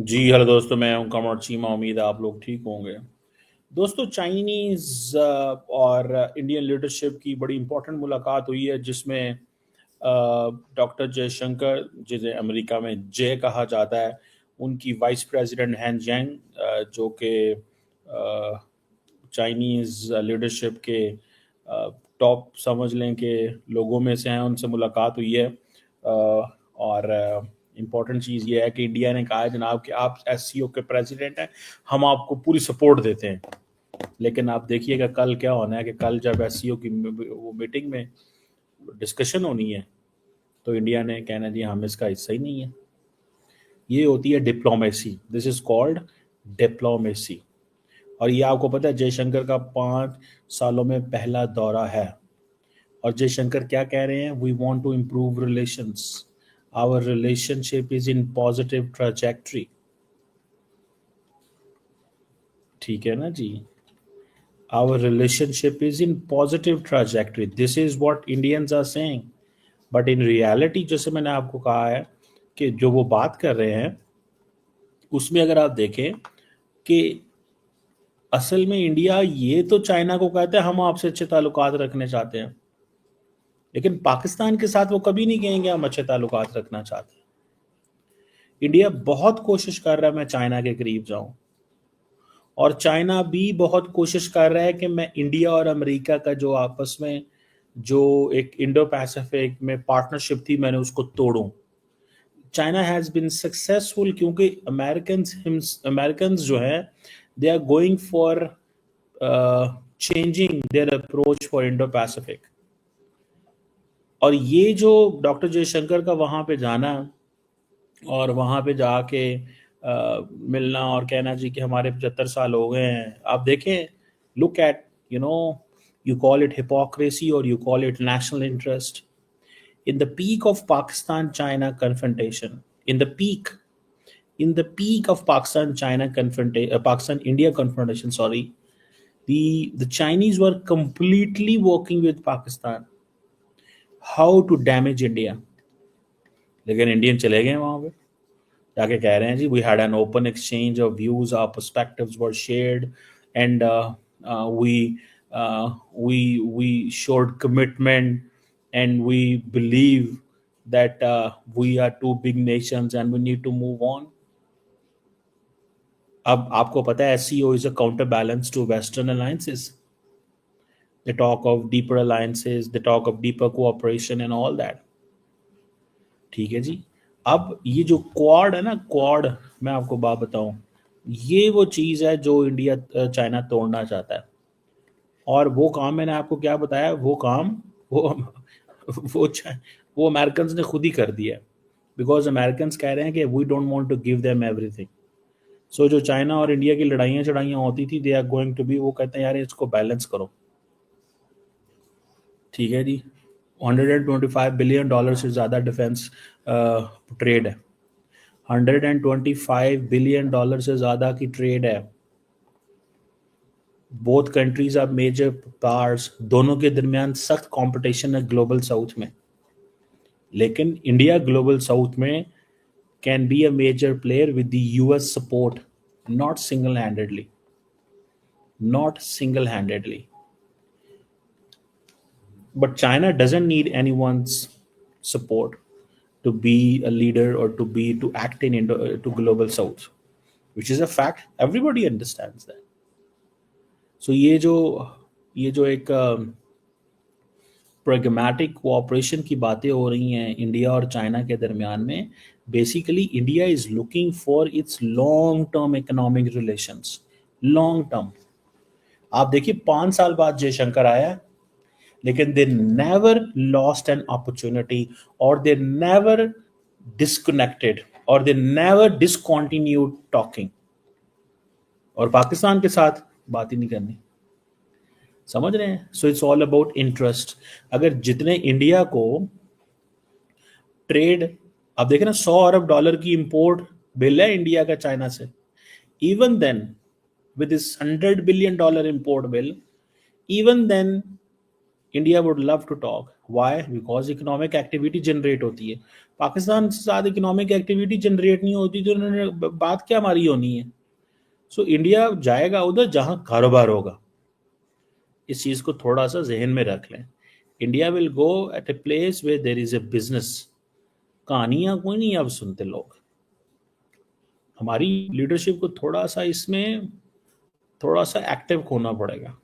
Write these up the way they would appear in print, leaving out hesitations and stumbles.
जी hello दोस्तों, मैं हूं कमर चीमा। उम्मीद है आप लोग ठीक होंगे। दोस्तों, चाइनीज़ और इंडियन लीडरशिप की बड़ी इंपॉर्टेंट मुलाकात हुई है, जिसमें डॉक्टर जयशंकर, जिन्हें अमेरिका में जय कहा जाता है, उनकी वाइस प्रेसिडेंट हैन जैंग, जो कि चाइनीज़ लीडरशिप के टॉप समझ लें कि लोगों में से हैं, उनसे मुलाकात हुई है। और इम्पॉर्टेंट चीज़ ये है कि इंडिया ने कहा है, जनाब, कि आप एससीओ के प्रेसिडेंट हैं, हम आपको पूरी सपोर्ट देते हैं। लेकिन आप देखिएगा कल क्या होना है कि कल जब एससीओ की वो मीटिंग में डिस्कशन होनी है, तो इंडिया ने कहना जी हम इसका हिस्सा ही नहीं है। ये होती है diplomacy. This is called diplomacy. और ये आपको पता है, जयशंकर का 5 सालों में पहला दौरा है। और जयशंकर क्या कह रहे हैं? We want to improve relations, our relationship is in positive trajectory. ठीक है ना जी? Our relationship is in positive trajectory, this is what Indians are saying. But in reality, जैसे मैंने आपको कहा है, कि जो वो बात कर रहे हैं उसमें अगर आप देखें कि असल में इंडिया ये तो चाइना को कहता है हम आपसे अच्छे ताल्लुकात रखने चाहते हैं, लेकिन पाकिस्तान के साथ वो कभी नहीं कहेंगे हम अच्छे ताल्लुकात रखना चाहते हैं। इंडिया बहुत कोशिश कर रहा है मैं चाइना के करीब जाऊं, और चाइना भी बहुत कोशिश कर रहा है कि मैं इंडिया और अमेरिका का जो आपस में जो एक इंडो पैसिफिक में पार्टनरशिप थी, मैंने उसको तोड़ूं। चाइना हैज बीन सक्सेसफुल क्योंकि अमेरिकन जो है, they are going for changing their approach for Indo Pacific. और ये जो डॉक्टर जयशंकर का वहां पे जाना और वहां पे जाके मिलना और कहना जी कि हमारे 75 साल हो गए हैं, आप देखें, look at, you know, you call it hypocrisy और you call it national interest. In the peak of Pakistan-China confrontation, in the peak of Pakistan-China confrontation, Pakistan-India confrontation, sorry, the Chinese were completely working with Pakistan how to damage India. लेकिन Indian चले गए वहां पे, जाके कह रहे हैं जी we had an open exchange of views, our perspectives were shared, and we we showed commitment, and we believe that we are two big nations and we need to move on. अब आपको पता है SCO is a counterbalance to Western alliances. They talk of deeper alliances, they talk of deeper cooperation and all that. ठीक है जी। अब ये जो quad है ना, क्वाड, मैं आपको बात बताऊं, ये वो चीज़ है जो इंडिया चाइना तोड़ना चाहता है। और वो काम मैंने आपको क्या बताया, वो काम वो वो वो अमेरिकन ने खुद ही कर दिया है। बिकॉज अमेरिकन कह रहे हैं कि we don't want to give them everything. So जो चाइना और इंडिया की लड़ाइयाँ चढ़ाइयाँ होती थी, they are going to be, वो कहते हैं यार इसको बैलेंस करो। ठीक है जी। $125 बिलियन से ज़्यादा डिफेंस ट्रेड है। $125 बिलियन से ज़्यादा की ट्रेड है। Both countries are major parts, दोनों के दरमियान सख्त कंपटीशन है ग्लोबल साउथ में। लेकिन इंडिया ग्लोबल साउथ में can be a major player with the US support, not single handedly, not single handedly. But China doesn't need anyone's support to be a leader or to act in to global south, which is a fact. Everybody understands that. So ये जो एक pragmatic cooperation की बातें हो रही हैं India और China के दरमियान में, basically India is looking for its long term economic relations. Long term. आप देखिए 5 साल बाद जयशंकर आया, लेकिन they never lost an opportunity, or they never disconnected, or they never discontinued talking। और पाकिस्तान के साथ बात ही नहीं करनी। समझ रहे हैं? So it's all about interest. अगर जितने इंडिया को ट्रेड, आप देखें ना, $100 अरब की इंपोर्ट बिल है इंडिया का चाइना से। Even then, with this $100 billion import bill, even then India would love to talk. Why? Because economic activity generate होती है। पाकिस्तान से ज़्यादा इकोनॉमिक एक्टिविटी जनरेट नहीं होती तो उन्होंने बात क्या हमारी होनी है? सो इंडिया जाएगा उधर जहां कारोबार होगा। इस चीज़ को थोड़ा सा जहन में रख लें। India will go at a place way there is a business. कहानियां कोई नहीं अब सुनते लोग। हमारी लीडरशिप को थोड़ा सा इसमें थोड़ा सा एक्टिव होना पड़ेगा।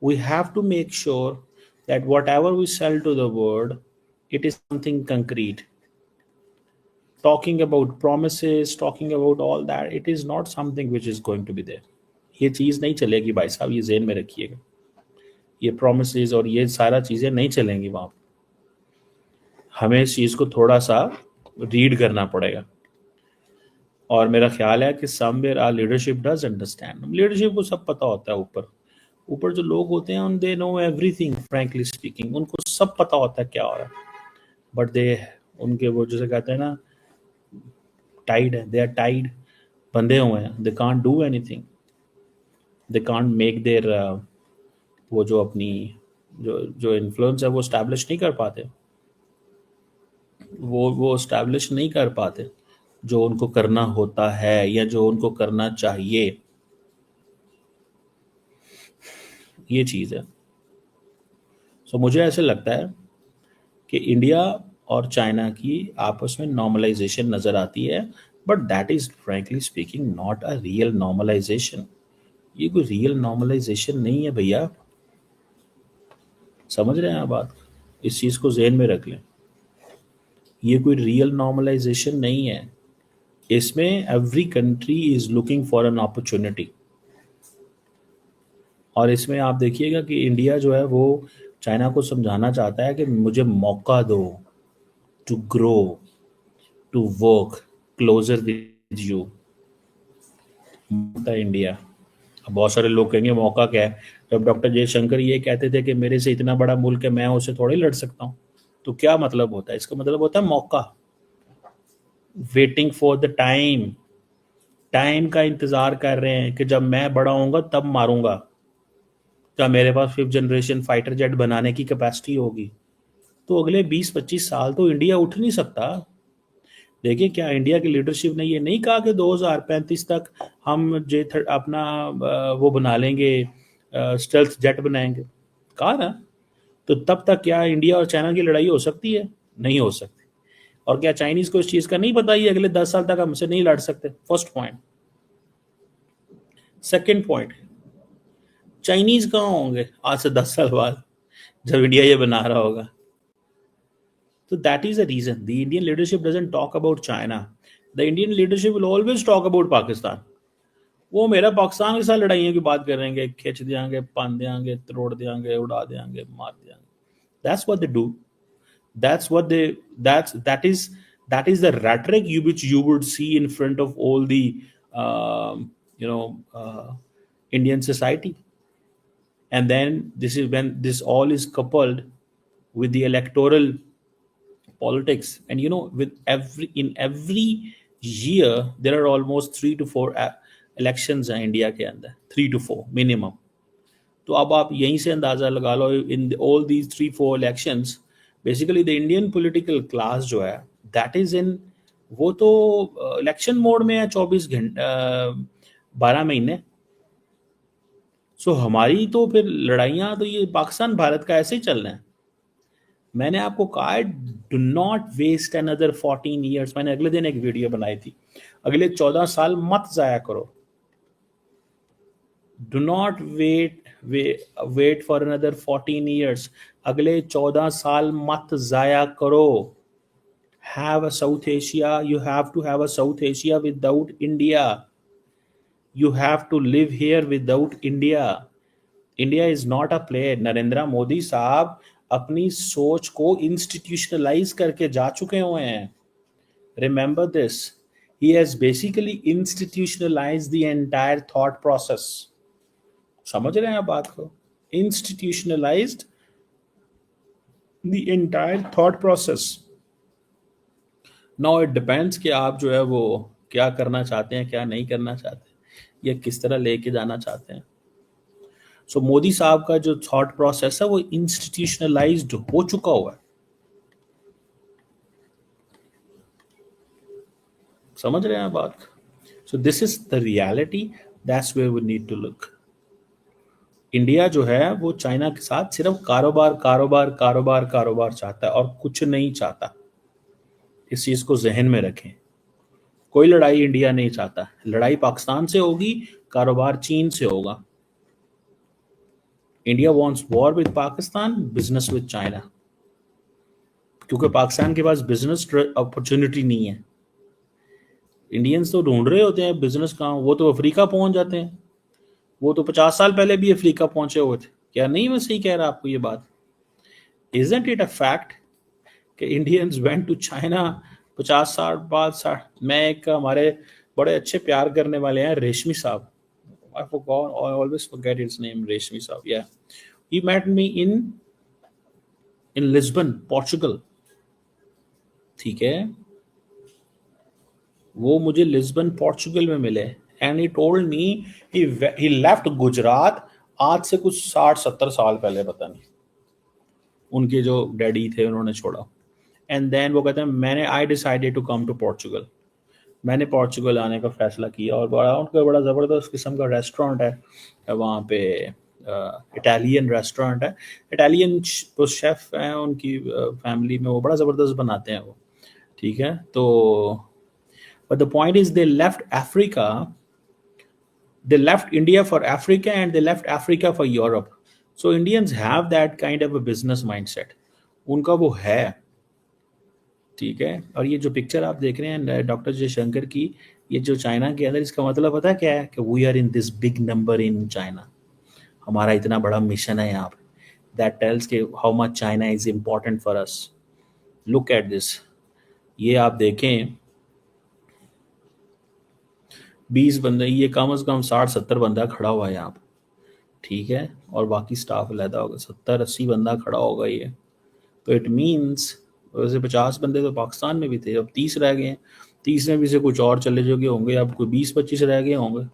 We have to make sure that whatever we sell to the world it is something concrete. Talking about promises, talking about all that, it is not something which is going to be there. ये चीज़ नहीं चलेगी भाई साहब, ये जेहन में रखिएगा। ये promises और ये सारा चीज़ें नहीं चलेंगी वहाँ। हमें इस चीज़ को थोड़ा सा रीड करना पड़ेगा। और मेरा ख्याल है कि somewhere our leadership does understand. Leadership को सब पता होता है। ऊपर ऊपर जो लोग होते हैं उन they know everything, frankly speaking, उनको सब पता होता है क्या हो रहा है। बट दे उनके वो जैसे कहते हैं ना, टाइड है, दे आर टाइड, बंधे हुए हैं। They can't do anything, they can't make their वो जो अपनी जो इन्फ्लुएंस है वो स्टैब्लिश नहीं कर पाते। वो स्टैब्लिश नहीं कर पाते जो उनको करना होता है या जो उनको करना चाहिए। ये चीज़ है। सो मुझे ऐसे लगता है कि इंडिया और चाइना की आपस में नॉर्मलाइजेशन नज़र आती है, but that is frankly speaking not a real normalisation. ये कोई रियल नॉर्मलाइजेशन नहीं है भैया। समझ रहे हैं आप बात? इस चीज़ को जहन में रख लें। ये कोई रियल नॉर्मलाइजेशन नहीं है। इसमें every country is looking for an opportunity. और इसमें आप देखिएगा कि इंडिया जो है वो चाइना को समझाना चाहता है कि मुझे मौका दो to grow, to work closer with you. India, अब बहुत सारे लोग कहेंगे मौका क्या है? जब डॉक्टर जयशंकर ये कहते थे कि मेरे से इतना बड़ा मुल्क है, मैं उससे थोड़ी लड़ सकता हूँ, तो क्या मतलब होता है? इसका मतलब होता है मौका, waiting for the time. Time का इंतजार कर रहे हैं कि जब मैं बड़ा होऊंगा तब मारूंगा, क्या मेरे पास 5th जनरेशन फाइटर जेट बनाने की कैपेसिटी होगी। तो अगले 20-25 साल तो इंडिया उठ नहीं सकता। देखिए, क्या इंडिया की लीडरशिप ने ये नहीं कहा कि 2035 तक हम अपना वो बना लेंगे, स्टेल्थ जेट बनाएंगे? कहा ना। तो तब तक क्या इंडिया और चाइना की लड़ाई हो सकती है? नहीं हो सकती। और क्या चाइनीज को इस चीज का नहीं पता ही अगले 10 साल तक हमसे नहीं लड़ सकते? First point. Second point, Chinese कहाँ होंगे आज से 10 साल बाद जब इंडिया ये बना रहा होगा? So that is the reason the Indian leadership doesn't talk about China. The Indian leadership will always talk about Pakistan. वो मेरा पाकिस्तान के साथ लड़ाइयों की बात कर रहे हैं, खींच देंगे, पान देंगे, तोड़ देंगे, उड़ा देंगे, मार देंगे। That's what they do. That's what they. That is the rhetoric which you would see in front of all the Indian society. And then this is when this all is coupled with the electoral politics. And with every year there are almost 3 to 4 elections in India के अंदर, 3 to 4 minimum. तो अब आप यहीं से अंदाजा लगा लो, in all these 3-4 elections basically the Indian political class जो है दैट इज इन, वो तो इलेक्शन मोड में है 24 घंटे 12 महीने। सो हमारी तो फिर लड़ाइयाँ तो ये पाकिस्तान भारत का ऐसे ही चल रहा है। मैंने आपको कहा है do not waste another 14 years. मैंने अगले दिन एक वीडियो बनाई थी, अगले 14 साल मत जाया करो। Do not wait for another 14 years. अगले 14 साल मत जाया करो। Have a South Asia, you have to have a South Asia without India. You have to live here without India. India is not a player. Narendra Modi साहब अपनी सोच को institutionalise करके जा चुके हुए हैं। Remember this, he has basically institutionalise the entire thought process. समझ रहे हैं आप बात को? Institutionalised the entire thought process. Now it depends कि आप जो है वो क्या करना चाहते हैं, क्या नहीं करना चाहते, या किस तरह लेके जाना चाहते हैं। सो मोदी साहब का जो थॉट प्रोसेस है वो इंस्टीट्यूशनलाइज्ड हो चुका हुआ है। समझ रहे हैं बात? So this is the reality, that's where we need to look. India जो है वो चाइना के साथ सिर्फ कारोबार कारोबार कारोबार कारोबार चाहता है और कुछ नहीं चाहता। इस चीज को जहन में रखें। कोई लड़ाई इंडिया नहीं चाहता। लड़ाई पाकिस्तान से होगी, कारोबार चीन से होगा। India wants war with Pakistan, business with China, क्योंकि पाकिस्तान के पास बिजनेस अपॉर्चुनिटी नहीं है। इंडियंस तो ढूंढ रहे होते हैं बिजनेस कहाँ, वो तो अफ्रीका पहुंच जाते हैं। वो तो 50 साल पहले भी अफ्रीका पहुंचे हुए थे। क्या नहीं मैं सही कह रहा आपको ये बात? इजंट इट अ फैक्ट कि इंडियंस वेंट टू चाइना 50 साल बाद? मैं एक हमारे बड़े अच्छे प्यार करने वाले हैं रेशमी साहब, I forgot, I always forget his name, रेशमी साहब, yeah. He met me in Lisbon, Portugal, ठीक है? वो मुझे लिस्बन पोर्चुगल में मिले and he told me he left Gujarat आज से कुछ 60-70 साल पहले, पता नहीं उनके जो डैडी थे उन्होंने छोड़ा। एंड देन वो कहते हैं मैंने I decided to come to Portugal. मैंने पोर्चुगल आने का फैसला किया और उनका बड़ा ज़बरदस्त किस्म का रेस्टोरेंट है वहाँ पे, इटालियन रेस्टोरेंट है। इटालियन शेफ़ हैं उनकी फैमिली में, वो बड़ा ज़बरदस्त बनाते हैं वो, ठीक है? तो but the point is they left Africa, they left India for Africa and they left Africa for Europe. So Indians have that kind of a business mindset, उनका वो है, ठीक है? और ये जो पिक्चर आप देख रहे हैं डॉक्टर जयशंकर की, ये जो चाइना के अंदर, इसका मतलब पता क्या है? कि we are in this big number in China, हमारा इतना बड़ा मिशन है यहाँ पे। दैट टेल्स के how much China is important for us. Look at this, ये आप देखें 20 बंदे, ये कम से कम 60-70 बंदा खड़ा हुआ है यहाँ पे, ठीक है? और बाकी स्टाफ अलहदा होगा, 70-80 बंदा खड़ा होगा ये। तो इट मीन्स वैसे 50 बंदे तो पाकिस्तान में भी थे, अब 30 रह गए हैं। 30 में भी से कुछ और चले जो गए होंगे, अब कोई 20-25 रह गए होंगे,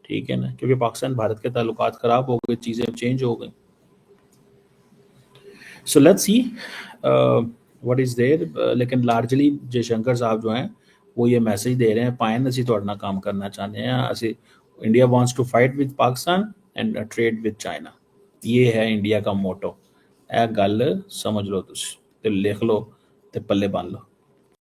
ठीक है ना? क्योंकि पाकिस्तान भारत के ताल्लुकात ख़राब हो गए, चीज़ें चेंज हो गई। So let's see what is there. लेकिन लार्जली जयशंकर साहब जो हैं वो ये मैसेज दे रहे हैं, पायन असी तुहाडे नाल काम करना चाहते हैं, असी India wants to fight with Pakistan and trade with China. ये है इंडिया का मोटो। यह गल समझ लो तुसीं ते लिख लो ते पल्ले बन लो।